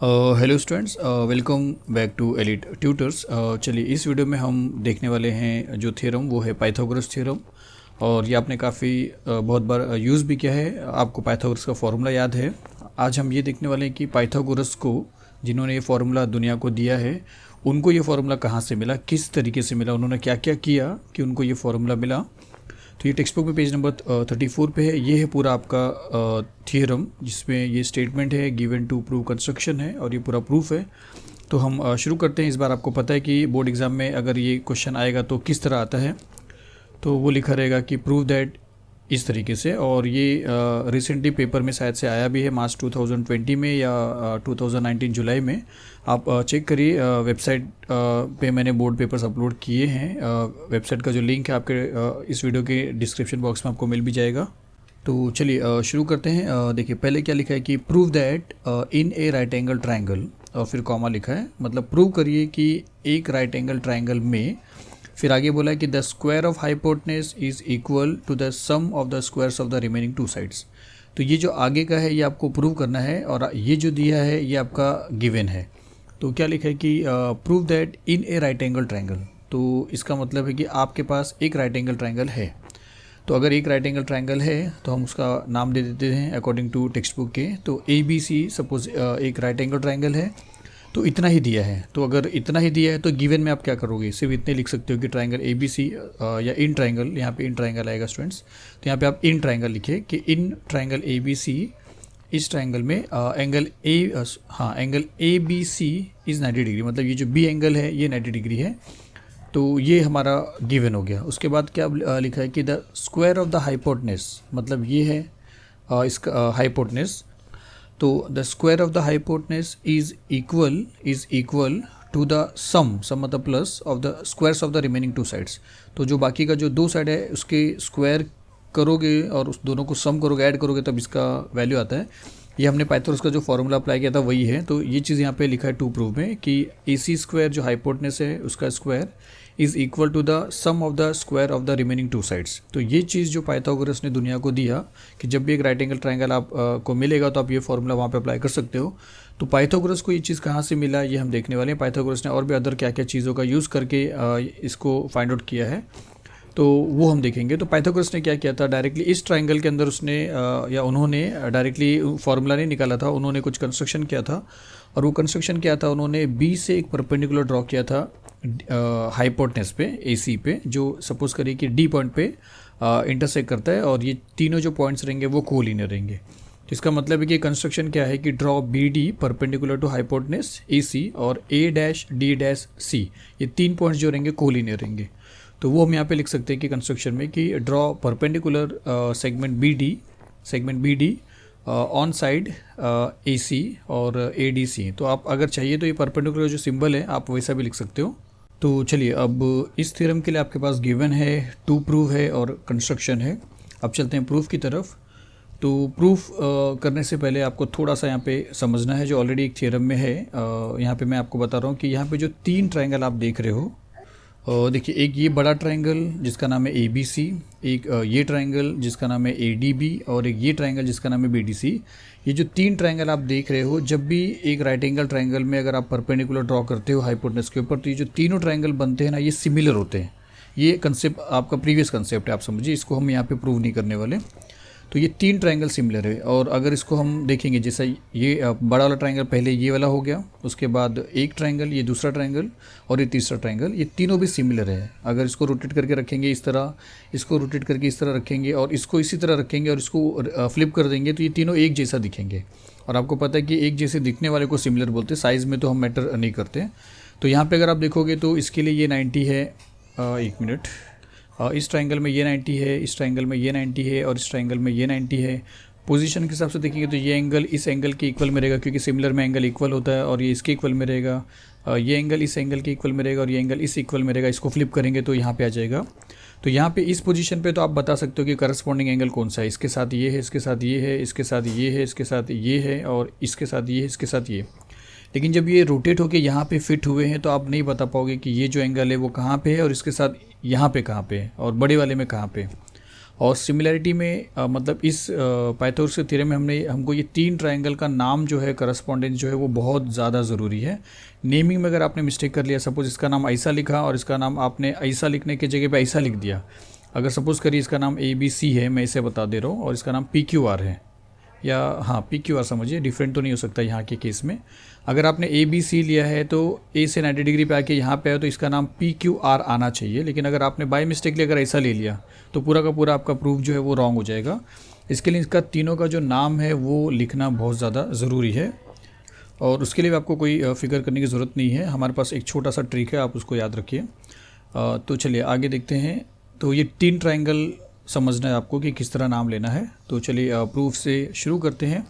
Hello students, welcome back to elite tutors. चलिए इस video में हम देखने वाले हैं जो थ्योरम वो है पाइथागोरस थ्योरम। और ये आपने काफ़ी बहुत बार यूज़ भी किया है, आपको पाइथागोरस का फॉर्मूला याद है। आज हम ये देखने वाले हैं कि पाइथागोरस को जिन्होंने ये फार्मूला दुनिया को दिया है उनको ये फार्मूला कहाँ से मिला, किस तरीके से मिला, उन्होंने क्या क्या किया कि उनको ये फार्मूला मिला। तो ये टेक्स्ट बुक में पेज नंबर 34 पे है। ये है पूरा आपका थियरम जिसमें ये स्टेटमेंट है, गिवन टू प्रूव कंस्ट्रक्शन है और ये पूरा प्रूफ है। तो हम शुरू करते हैं। इस बार आपको पता है कि बोर्ड एग्जाम में अगर ये क्वेश्चन आएगा तो किस तरह आता है, तो वो लिखा रहेगा कि प्रूव दैट इस तरीके से। और ये रिसेंटली पेपर में शायद से आया भी है, मार्च 2020 में या 2019 जुलाई में। आप चेक करिए, वेबसाइट पे मैंने बोर्ड पेपर्स अपलोड किए हैं। वेबसाइट का जो लिंक है आपके इस वीडियो के डिस्क्रिप्शन बॉक्स में आपको मिल भी जाएगा। तो चलिए शुरू करते हैं। देखिए पहले क्या लिखा है कि prove that in A right angle triangle, और फिर कॉमा लिखा है, मतलब प्रूव करिए कि एक राइट एंगल ट्राइंगल में, फिर आगे बोला है कि the square of hypotenuse is equal to the sum of the squares of the remaining two sides. तो ये जो आगे का है ये आपको प्रूव करना है, और ये जो दिया है ये आपका गिवन है। तो क्या लिखा है कि prove that in A right angle triangle. तो इसका मतलब है कि आपके पास एक राइट एंगल ट्राइंगल है। तो अगर एक राइट एंगल ट्राइंगल है तो हम उसका नाम दे देते हैं अकॉर्डिंग टू टेक्स्ट बुक के। तो ABC सपोज एक राइट एंगल ट्राइंगल है, तो इतना ही दिया है। तो अगर इतना ही दिया है तो गिवन में आप क्या करोगे, सिर्फ इतने लिख सकते हो कि ट्राइंगल ABC या इन ट्राइंगल, यहाँ पे इन ट्राइंगल आएगा स्टूडेंट्स। तो यहाँ पे आप इन ट्राइंगल लिखिए कि इन ट्राइंगल ABC, इस ट्राइंगल में angle angle ABC is 90 degree, मतलब ये जो B एंगल है ये 90 डिग्री है। तो ये हमारा गिवन हो गया। उसके बाद क्या लिखा है कि the square of the hypotenuse, मतलब ये है इसका हाइपोटेन्यूज। तो the square of the hypotenuse is equal to the sum मतलब plus of the squares of the remaining two sides. तो जो बाकी का जो दो साइड है उसके स्क्वायर करोगे और उस दोनों को सम करोगे, ऐड करोगे, तब इसका वैल्यू आता है। ये हमने पाइथागोरस का जो फॉर्मूला अप्लाई किया था वही है। तो ये चीज़ यहाँ पे लिखा है टू प्रूव में कि AC स्क्वायर जो हाइपोटेन्यूज है उसका square is equal to the sum of the square of the remaining two sides. तो ये चीज़ जो पाइथागोरस ने दुनिया को दिया कि जब भी एक राइट एंगल ट्राइंगल आप को मिलेगा तो आप ये फॉर्मूला वहाँ पे अप्लाई कर सकते हो। तो पाइथागोरस को ये चीज़ कहाँ से मिला ये हम देखने वाले हैं। पाइथागोरस ने और भी अदर क्या क्या चीज़ों का यूज़ करके इसको फाइंड आउट किया है, तो वो हम देखेंगे। तो पाइथागोरस ने क्या किया था, डायरेक्टली इस ट्राइंगल के अंदर उसने या उन्होंने डायरेक्टली फार्मूला नहीं निकाला था, उन्होंने कुछ कंस्ट्रक्शन किया था। और वो कंस्ट्रक्शन किया था, उन्होंने B से एक परपेंडिकुलर ड्रॉ किया था हाइपोटेन्यूज पे, AC पे, जो सपोज करिए कि D पॉइंट पे इंटरसेक्ट करता है, और ये तीनों जो पॉइंट्स रहेंगे वो कोलिनियर रहेंगे। तो इसका मतलब है कि कंस्ट्रक्शन क्या है कि draw BD perpendicular to hypotenuse AC और A-D-C, ये तीन पॉइंट्स जो रहेंगे कोलिनियर रहेंगे। तो वो हम यहाँ पे लिख सकते हैं कि कंस्ट्रक्शन में कि draw perpendicular segment BD on side AC और ADC। तो आप अगर चाहिए तो ये परपेंडिकुलर जो सिंबल है आप वैसा भी लिख सकते हो। तो चलिए अब इस थ्योरम के लिए आपके पास गिवन है, टू प्रूव है और कंस्ट्रक्शन है। अब चलते हैं प्रूफ की तरफ। तो प्रूफ करने से पहले आपको थोड़ा सा यहाँ पे समझना है जो ऑलरेडी एक थ्योरम में है। यहाँ पे मैं आपको बता रहा हूँ कि यहाँ पे जो तीन ट्राइंगल आप देख रहे हो, देखिए एक ये बड़ा ट्राइंगल जिसका नाम है ABC, एक ये ट्राइंगल जिसका नाम है ADB, और एक ये ट्राइंगल जिसका नाम है BDC। ये जो तीन ट्राइंगल आप देख रहे हो, जब भी एक राइट एंगल ट्राइंगल में अगर आप परपेंडिकुलर ड्रॉ करते हो हाइपोटेन्यूज के ऊपर, तो ये जो तीनों ट्राइंगल बनते हैं ना, ये सिमिलर होते हैं। ये कंसेप्ट आपका प्रीवियस कंसेप्ट है, आप समझिए, इसको हम यहाँ पे प्रूव नहीं करने वाले। तो ये तीन ट्राइंगल सिमिलर है। और अगर इसको हम देखेंगे, जैसा ये बड़ा वाला ट्राइंगल पहले ये वाला हो गया, उसके बाद एक ट्राइंगल, ये दूसरा ट्राइंगल और ये तीसरा ट्राइंगल, ये तीनों भी सिमिलर है। अगर इसको रोटेट करके रखेंगे इस तरह, इसको रोटेट करके इस तरह रखेंगे और इसको इसी तरह रखेंगे और इसको फ्लिप कर देंगे, तो ये तीनों एक जैसा दिखेंगे। और आपको पता है कि एक जैसे दिखने वाले को सिमिलर बोलते हैं, साइज़ में तो हम मैटर नहीं करते। तो यहाँ पर अगर आप देखोगे तो इसके लिए ये 90 है, एक मिनट, इस ट्राइंगल में ये 90 है, इस ट्राइंगल में ये 90 है और इस ट्राइंगल में ये 90 है। पोजीशन के हिसाब से देखेंगे तो ये एंगल इस एंगल के इक्वल में रहेगा, क्योंकि सिमिलर में एंगल इक्वल होता है, और ये इसके इक्वल में रहेगा। ये एंगल इस एंगल के इक्वल में रहेगा और ये एंगल इस इक्वल में रहेगा। इसको फ्लिप करेंगे तो यहाँ पे आ जाएगा। तो यहाँ पे इस पोजीशन पे तो आप बता सकते हो कि करस्पॉन्डिंग एंगल कौन सा है, इसके साथ ये है, इसके साथ ये है, इसके साथ ये है, इसके साथ ये है, और इसके साथ ये है, इसके साथ ये। लेकिन जब ये रोटेट होके यहाँ पे फिट हुए हैं तो आप नहीं बता पाओगे कि ये जो एंगल है वो कहाँ पे है और इसके साथ यहाँ पे कहाँ पे है और बड़े वाले में कहाँ पे। और सिमिलैरिटी में मतलब इस पाइथागोरस थ्योरम में हमको ये 3 ट्रायंगल का नाम जो है, करस्पॉन्डेंस जो है वो बहुत ज़्यादा ज़रूरी है। नेमिंग में अगर आपने मिस्टेक कर लिया, सपोज इसका नाम ऐसा लिखा और इसका नाम आपने ऐसा लिखने की जगह पे ऐसा लिख दिया। अगर सपोज़ करिए इसका नाम ABC है, मैं इसे बता दे रहा हूँ, और इसका नाम PQR है, या हाँ PQR समझिए, डिफरेंट तो नहीं हो सकता यहाँ के केस में। अगर आपने ABC लिया है तो A से 90 डिग्री पे आके यहाँ पे आया तो इसका नाम PQR आना चाहिए, लेकिन अगर आपने बाय मिस्टेकली अगर ऐसा ले लिया तो पूरा का पूरा आपका प्रूफ जो है वो रॉन्ग हो जाएगा। इसके लिए इसका तीनों का जो नाम है वो लिखना बहुत ज़्यादा ज़रूरी है, और उसके लिए भी आपको कोई फिक्र करने की ज़रूरत नहीं है। हमारे पास एक छोटा सा ट्रिक है, आप उसको याद रखिए। तो चलिए आगे देखते हैं। तो ये 3 ट्रायंगल समझना है आपको कि किस तरह नाम लेना है। तो चलिए प्रूफ से शुरू करते हैं।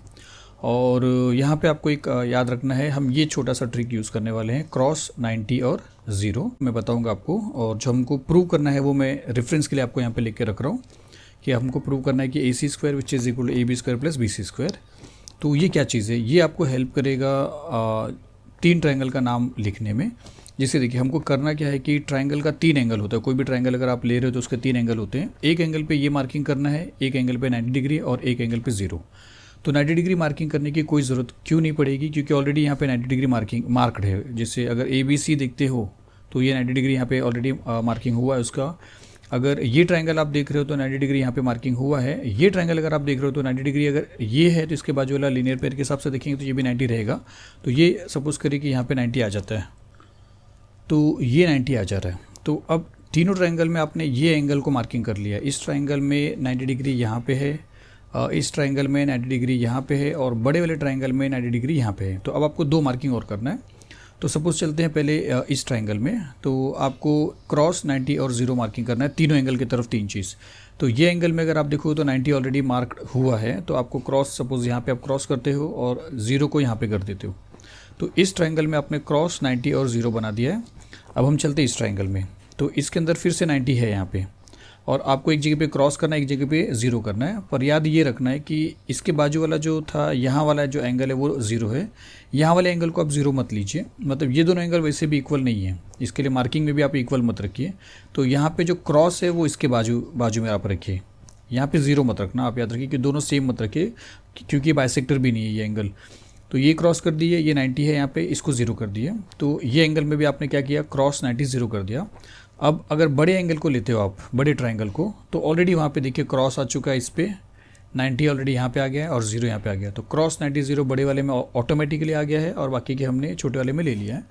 और यहाँ पे आपको एक याद रखना है, हम ये छोटा सा ट्रिक यूज़ करने वाले हैं, क्रॉस 90 और 0 मैं बताऊँगा आपको। और जो हमको प्रूव करना है वो मैं रेफरेंस के लिए आपको यहाँ पे लिख के रख रहा हूँ कि हमको प्रूव करना है कि AC² which is equal to AB² plus BC²। तो ये क्या चीज़ है, ये आपको हेल्प करेगा 3 ट्रायंगल का नाम लिखने में। जैसे देखिए हमको करना क्या है कि ट्रायंगल का 3 एंगल होता है। कोई भी ट्रायंगल अगर आप ले रहे हो तो उसके 3 एंगल होते हैं। एक एंगल पे ये मार्किंग करना है, एक एंगल पे 90 डिग्री और एक एंगल पे 0। तो 90 डिग्री मार्किंग करने की कोई ज़रूरत क्यों नहीं पड़ेगी, क्योंकि ऑलरेडी यहाँ पे 90 डिग्री मार्क्ड है। जैसे अगर ABC देखते हो तो ये 90 डिग्री यहाँ पे ऑलरेडी मार्किंग हुआ है उसका। अगर ये ट्रायंगल आप देख रहे हो तो 90 डिग्री यहाँ पे मार्किंग हुआ है। ये ट्रायंगल अगर आप देख रहे हो तो 90 डिग्री अगर ये है तो इसके बाजू वाला लीनियर पेयर के हिसाब से देखेंगे तो ये भी 90 रहेगा। तो ये सपोज करिए कि यहाँ पे 90 आ जाता है, तो ये 90 आ जा रहा है। तो अब तीनों ट्रायंगल में आपने ये एंगल को मार्किंग कर लिया। इस ट्रायंगल में 90 डिग्री यहाँ पे है, इस ट्रायंगल में 90 डिग्री यहाँ पे है, और बड़े वाले ट्रायंगल में 90 डिग्री यहाँ पे है। तो अब आपको 2 मार्किंग और करना है। तो सपोज चलते हैं पहले इस ट्रायंगल में। तो आपको क्रॉस 90 और 0 मार्किंग करना है, तीनों एंगल की तरफ 3 चीज़। तो ये एंगल में अगर आप देखो तो 90 ऑलरेडी मार्क हुआ है, तो आपको क्रॉस, सपोज यहाँ पे आप क्रॉस करते हो और 0 को यहाँ पे कर देते हो। तो इस ट्रायंगल में आपने क्रॉस 90 और 0 बना दिया है। अब हम चलते हैं इस ट्रायंगल में। तो इसके अंदर फिर से 90 है यहाँ पे, और आपको एक जगह पे क्रॉस करना है, एक जगह पे 0 करना है। पर याद ये रखना है कि इसके बाजू वाला जो था, यहाँ वाला जो एंगल है वो 0 है। यहाँ वाले एंगल को आप 0 मत लीजिए, मतलब ये दोनों एंगल वैसे भी इक्वल नहीं है, इसके लिए मार्किंग में भी आप इक्वल मत रखिए। तो यहाँ पे जो क्रॉस है वो इसके बाजू में आप रखिए, यहाँ पे 0 मत रखना। आप याद रखिए कि दोनों सेम मत रखिए, क्योंकि बाइसेक्टर भी नहीं है ये एंगल। तो ये क्रॉस कर दिए, ये 90 है यहाँ पे, इसको 0 कर दिए। तो ये एंगल में भी आपने क्या किया, क्रॉस 90 0 कर दिया। अब अगर बड़े एंगल को लेते हो आप, बड़े ट्रायंगल को, तो ऑलरेडी वहाँ पे देखिए क्रॉस आ चुका है, इस पे 90 ऑलरेडी यहाँ पे आ गया है और 0 यहाँ पे आ गया। तो क्रॉस 90 0 बड़े वाले में ऑटोमेटिकली आ गया है, और बाकी के हमने छोटे वाले में ले लिया है।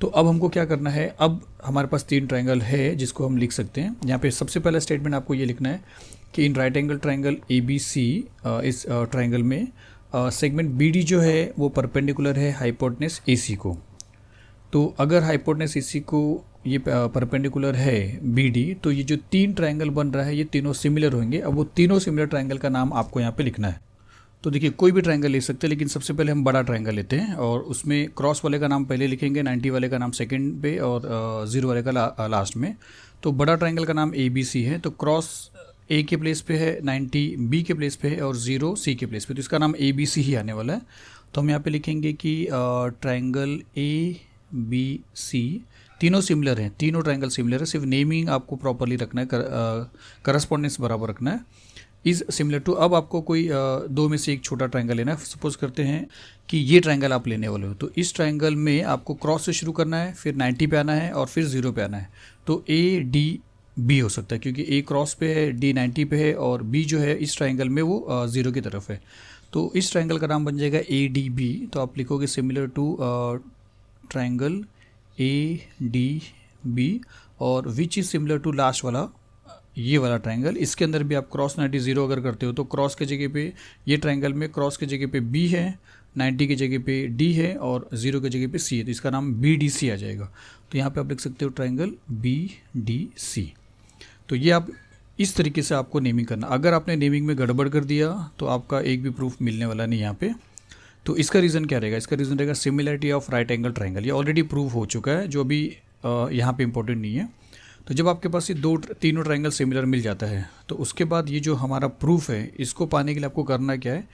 तो अब हमको क्या करना है, अब हमारे पास 3 ट्रायंगल है जिसको हम लिख सकते हैं। यहाँ पे सबसे पहला स्टेटमेंट आपको ये लिखना है कि in right angle triangle ABC, इस ट्रायंगल में सेगमेंट BD जो है वो परपेंडिकुलर है हाइपोटेनस AC को। तो अगर हाइपोटेनस AC को ये परपेंडिकुलर है BD, तो ये जो 3 ट्रायंगल बन रहा है ये तीनों सिमिलर होंगे। अब वो तीनों सिमिलर ट्रायंगल का नाम आपको यहाँ पे लिखना है। तो देखिए कोई भी ट्रायंगल ले सकते हैं, लेकिन सबसे पहले हम बड़ा ट्रायंगल लेते हैं, और उसमें क्रॉस वाले का नाम पहले लिखेंगे, 90 वाले का नाम सेकंड पे, और 0 वाले का लास्ट में। तो बड़ा ट्रायंगल का नाम ABC है, तो क्रॉस A के प्लेस पे है, 90 B के प्लेस पे है, और 0 C के प्लेस पे, तो इसका नाम ABC ही आने वाला है। तो हम यहाँ पे लिखेंगे कि ट्रायंगल ABC, तीनों सिमिलर हैं, तीनों ट्रायंगल सिमिलर है, सिर्फ नेमिंग आपको प्रॉपरली रखना है, करस्पॉन्डेंस बराबर रखना है, इज़ सिमिलर टू। अब आपको कोई 2 में से एक छोटा ट्रायंगल लेना है। सपोज करते हैं कि ये ट्रायंगल आप लेने वाले हो, तो इस ट्रायंगल में आपको क्रॉस से शुरू करना है, फिर 90 पे आना है और फिर 0 पे आना है। तो ADB हो सकता है, क्योंकि A क्रॉस पे है, D 90 पे है, और B जो है इस ट्रायंगल में वो 0 की तरफ है। तो इस ट्रायंगल का नाम बन जाएगा ADB। तो आप लिखोगे सिमिलर टू ट्रायंगल ADB, और which is similar to last वाला, ये वाला ट्रायंगल। इसके अंदर भी आप क्रॉस 90 0 अगर करते हो तो क्रॉस के जगह पे, ये ट्रायंगल में क्रॉस के जगह पे B है, 90 की जगह पे D है, और 0 की जगह पे C है, तो इसका नाम BDC आ जाएगा। तो यहाँ पे आप लिख सकते हो ट्रायंगल BDC। तो ये आप इस तरीके से आपको नेमिंग करना। अगर आपने नेमिंग में गड़बड़ कर दिया तो आपका एक भी प्रूफ मिलने वाला नहीं यहाँ पे। तो इसका रीज़न क्या रहेगा, इसका रीज़न रहेगा similarity of right angle triangle. ये ऑलरेडी प्रूव हो चुका है, जो भी यहाँ पे इंपॉर्टेंट नहीं है। तो जब आपके पास ये तीनों ट्रायंगल सिमिलर मिल जाता है, तो उसके बाद ये जो हमारा प्रूफ है, इसको पाने के लिए आपको करना क्या है,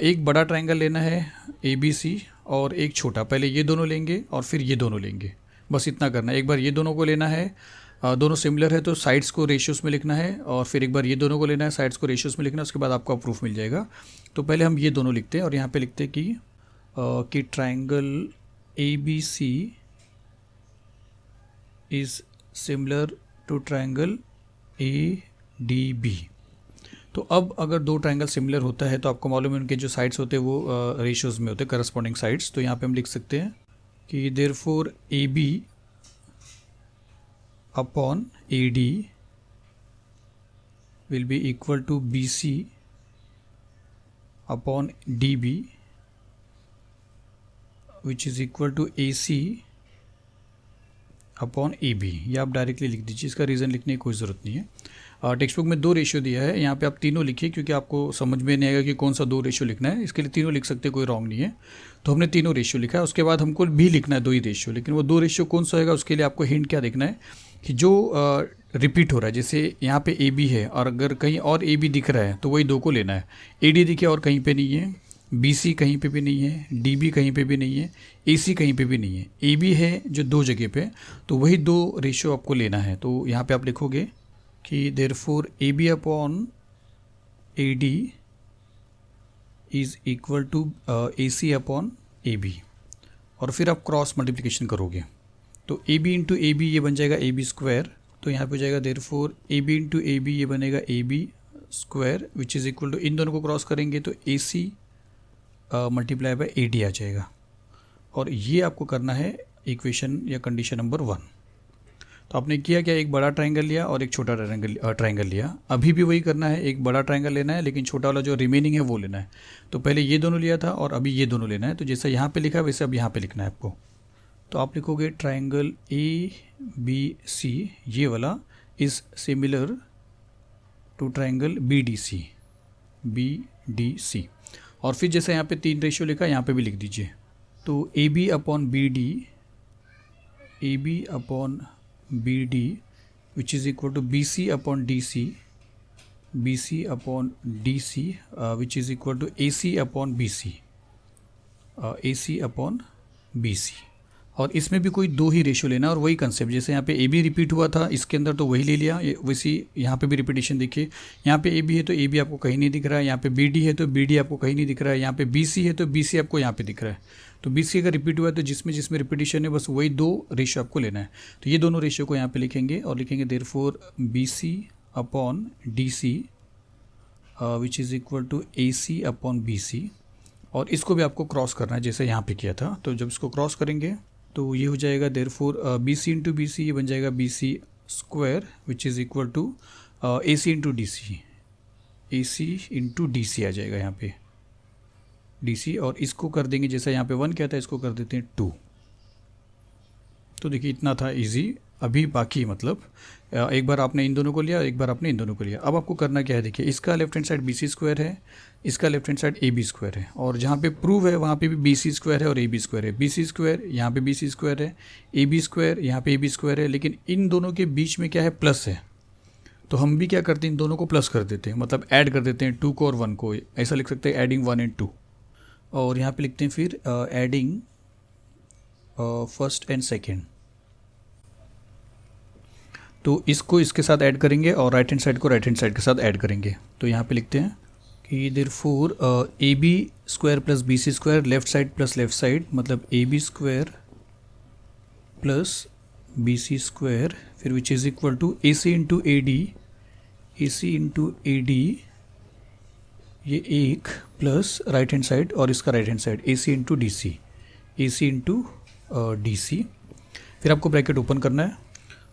एक बड़ा ट्रायंगल लेना है ABC, और एक छोटा। पहले ये दोनों लेंगे और फिर ये दोनों लेंगे, बस इतना करना है। एक बार ये दोनों को लेना है, दोनों सिमिलर है तो साइड्स को रेशियोज़ में लिखना है, और फिर एक बार ये दोनों को लेना है, साइड्स को रेशियोज़ में लिखना है, उसके बाद आपको प्रूफ मिल जाएगा। तो पहले हम ये दोनों लिखते हैं और यहाँ पे लिखते हैं कि triangle ABC is similar to triangle ADB। तो अब अगर दो ट्राइंगल सिमिलर होता है तो आपको मालूम है उनके जो साइड्स होते हैं वो रेशियोज़ में होते हैं, करस्पॉन्डिंग साइड्स। तो यहाँ पे हम लिख सकते हैं कि therefore AB upon AD will be equal to BC upon DB which is equal to AC upon AB। ये आप डायरेक्टली लिख दीजिए, इसका रीज़न लिखने की कोई ज़रूरत नहीं है। टेक्स्ट बुक में 2 रेशियो दिया है, यहाँ पे आप तीनों लिखिए क्योंकि आपको समझ में नहीं आएगा कि कौन सा 2 रेशियो लिखना है। इसके लिए तीनों लिख सकते हैं, कोई रॉन्ग नहीं है। तो हमने तीनों रेशियो लिखा है, उसके बाद हमको भी लिखना है 2 ही रेशियो, लेकिन वो 2 रेशियो कौन सा होगा उसके लिए आपको हिंट क्या देखना है कि जो रिपीट हो रहा है। जैसे यहाँ पे AB है और अगर कहीं और AB दिख रहा है तो वही 2 को लेना है। AD दिखे और कहीं पे नहीं है, BC कहीं पे भी नहीं है, DB कहीं पे भी नहीं है, AC कहीं पे भी नहीं है, AB है जो 2 जगह पे, तो वही 2 रेशियो आपको लेना है। तो यहाँ पे आप लिखोगे कि therefore AB upon AD is equal to AC upon AB, और फिर आप क्रॉस मल्टीप्लिकेशन करोगे तो AB इंटू AB ये बन जाएगा AB स्क्वायर। तो यहाँ पे हो जाएगा देयरफॉर AB इंटू AB ये बनेगा AB square which is equal to, इन दोनों को क्रॉस करेंगे तो AC मल्टीप्लाई बाय AD आ जाएगा। और ये आपको करना है इक्वेशन या कंडीशन नंबर 1। तो आपने किया क्या, एक बड़ा ट्राइंगल लिया और एक छोटा ट्राइंगल लिया। अभी भी वही करना है, एक बड़ा ट्राइंगल लेना है लेकिन छोटा वाला जो रिमेनिंग है वो लेना है। तो पहले ये दोनों लिया था और अभी ये दोनों लेना है। तो जैसा यहाँ पे लिखा है वैसे अब यहाँ पे लिखना है आपको। तो आप लिखोगे ट्राइंगल ABC ये वाला is similar to triangle BDC। और फिर जैसे यहाँ पे 3 रेशियो लिखा है यहाँ पे भी लिख दीजिए। तो AB upon BD which is equal to BC upon DC which is equal to AC upon BC। और इसमें भी कोई 2 ही रेशियो लेना और वही कंसेप्ट, जैसे यहाँ पे AB रिपीट हुआ था इसके अंदर तो वही ले लिया, वैसी यहाँ पे भी रिपीटेशन देखिए। यहाँ पे AB है तो AB आपको कहीं नहीं दिख रहा है, यहाँ पे BD है तो BD आपको कहीं नहीं दिख रहा है, यहाँ पे BC है तो BC आपको यहाँ पे दिख रहा है। तो BC अगर रिपीट हुआ है तो जिसमें जिसमें रिपीटेशन है बस वही 2 रेशियो आपको लेना है। तो ये दोनों रेशियो को यहाँ पे लिखेंगे और लिखेंगे therefore BC upon DC which is equal to AC upon BC। और इसको भी आपको क्रॉस करना है जैसे यहाँ पे किया था। तो जब इसको क्रॉस करेंगे तो ये हो जाएगा देयरफॉर BC इंटू BC ये बन जाएगा BC square which is equal to AC into DC आ जाएगा यहाँ पे DC। और इसको कर देंगे जैसा यहाँ पे 1 क्या था, इसको कर देते हैं 2। तो देखिए इतना था इजी। अभी बाकी मतलब एक बार आपने इन दोनों को लिया, एक बार आपने इन दोनों को लिया। अब आपको करना क्या है, देखिए इसका left hand side BC square है, इसका left hand side AB square है, और जहाँ पे प्रूव है वहाँ पे भी BC स्क्वायर है और AB स्क्वायर है। BC स्क्वायर यहाँ पे BC स्क्वायर है, AB स्क्वायर यहाँ पे AB स्क्वायर है, लेकिन इन दोनों के बीच में क्या है, प्लस है। तो हम भी क्या करते हैं, इन दोनों को प्लस कर देते हैं, मतलब ऐड कर देते हैं 2 को और 1 को। ऐसा लिख सकते हैं एडिंग 1 एंड 2। और यहाँ पे लिखते हैं फिर एडिंग फर्स्ट एंड सेकेंड। तो इसको इसके साथ ऐड करेंगे और राइट हैंड साइड को राइट हैंड साइड के साथ ऐड करेंगे। तो यहाँ पे लिखते हैं कि therefore AB square plus BC square left side plus left side, मतलब AB square plus BC square फिर which is equal to AC into AD ये एक प्लस राइट हैंड साइड और इसका right hand side AC into DC। फिर आपको bracket open करना है।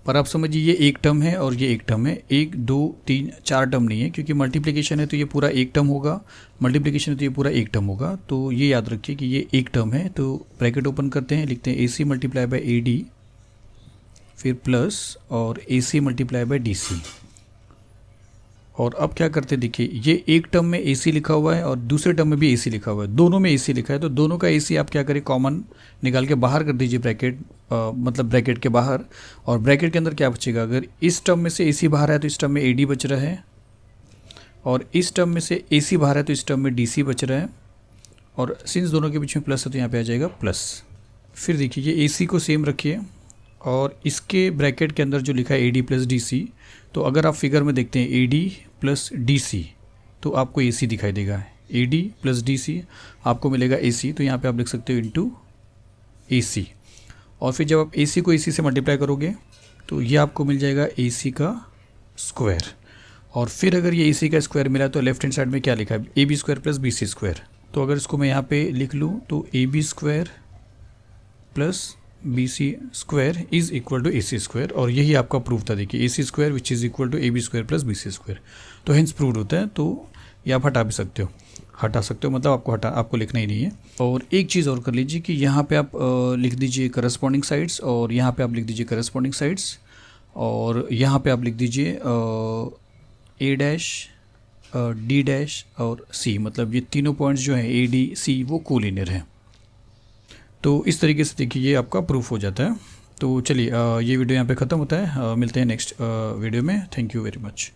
पर आप समझिए ये एक टर्म है और ये एक टर्म है, 1 2 3 4 टर्म नहीं है, क्योंकि मल्टीप्लिकेशन है तो ये पूरा एक टर्म होगा, मल्टीप्लिकेशन है तो ये पूरा एक टर्म होगा। तो ये याद रखिए कि ये एक टर्म है। तो ब्रैकेट ओपन करते हैं, लिखते हैं AC मल्टीप्लाई बाय AD फिर प्लस और AC मल्टीप्लाई बाय DC। और अब क्या करते हैं, देखिए ये एक टर्म में AC लिखा हुआ है और दूसरे टर्म में भी AC लिखा हुआ है, दोनों में AC लिखा है। तो दोनों का AC आप क्या करें, कॉमन निकाल के बाहर कर दीजिए ब्रैकेट, मतलब ब्रैकेट के बाहर। और ब्रैकेट के अंदर क्या बचेगा, अगर इस टर्म में से AC बाहर है तो इस टर्म में AD बच रहा है, और इस टर्म में से AC बाहर है तो इस टर्म में DC बच रहा है। और सिंस दोनों के बीच में प्लस है तो यहाँ पे आ जाएगा प्लस। फिर देखिए ये AC को सेम रखिए और इसके ब्रैकेट के अंदर जो लिखा है A D plus D C, तो अगर आप फिगर में देखते हैं A D plus D C तो आपको ए सी दिखाई देगा। A D plus D C आपको मिलेगा ए सी, तो यहाँ पे आप लिख सकते हो इंटू ए सी। और फिर जब आप ए सी को ए सी से मल्टीप्लाई करोगे तो ये आपको मिल जाएगा ए सी का स्क्वायर। और फिर अगर ये ए सी का स्क्वायर मिला तो लेफ्ट हैंड साइड में क्या लिखा है, A B square plus B C square. तो अगर इसको मैं यहाँ पे लिख लूँ तो A B square plus B C square is equal to A C square, और यही आपका प्रूफ था। देखिए A C square which is equal to A B square plus B C square, तो हेंस प्रूव होता है। तो ये आप हटा भी सकते हो, मतलब आपको लिखना ही नहीं है। और एक चीज़ और कर लीजिए कि यहाँ पे आप लिख दीजिए करस्पॉन्डिंग साइड्स, और यहाँ पे आप लिख दीजिए करस्पॉन्डिंग साइड्स, और यहाँ पे आप लिख दीजिए ए डैश डी डैश और सी, मतलब ये तीनों पॉइंट्स जो हैं ए डी सी वो कोलिनियर हैं। तो इस तरीके से देखिए ये आपका प्रूफ हो जाता है। तो चलिए ये वीडियो यहाँ पे ख़त्म होता है, मिलते हैं नेक्स्ट वीडियो में। Thank you very much.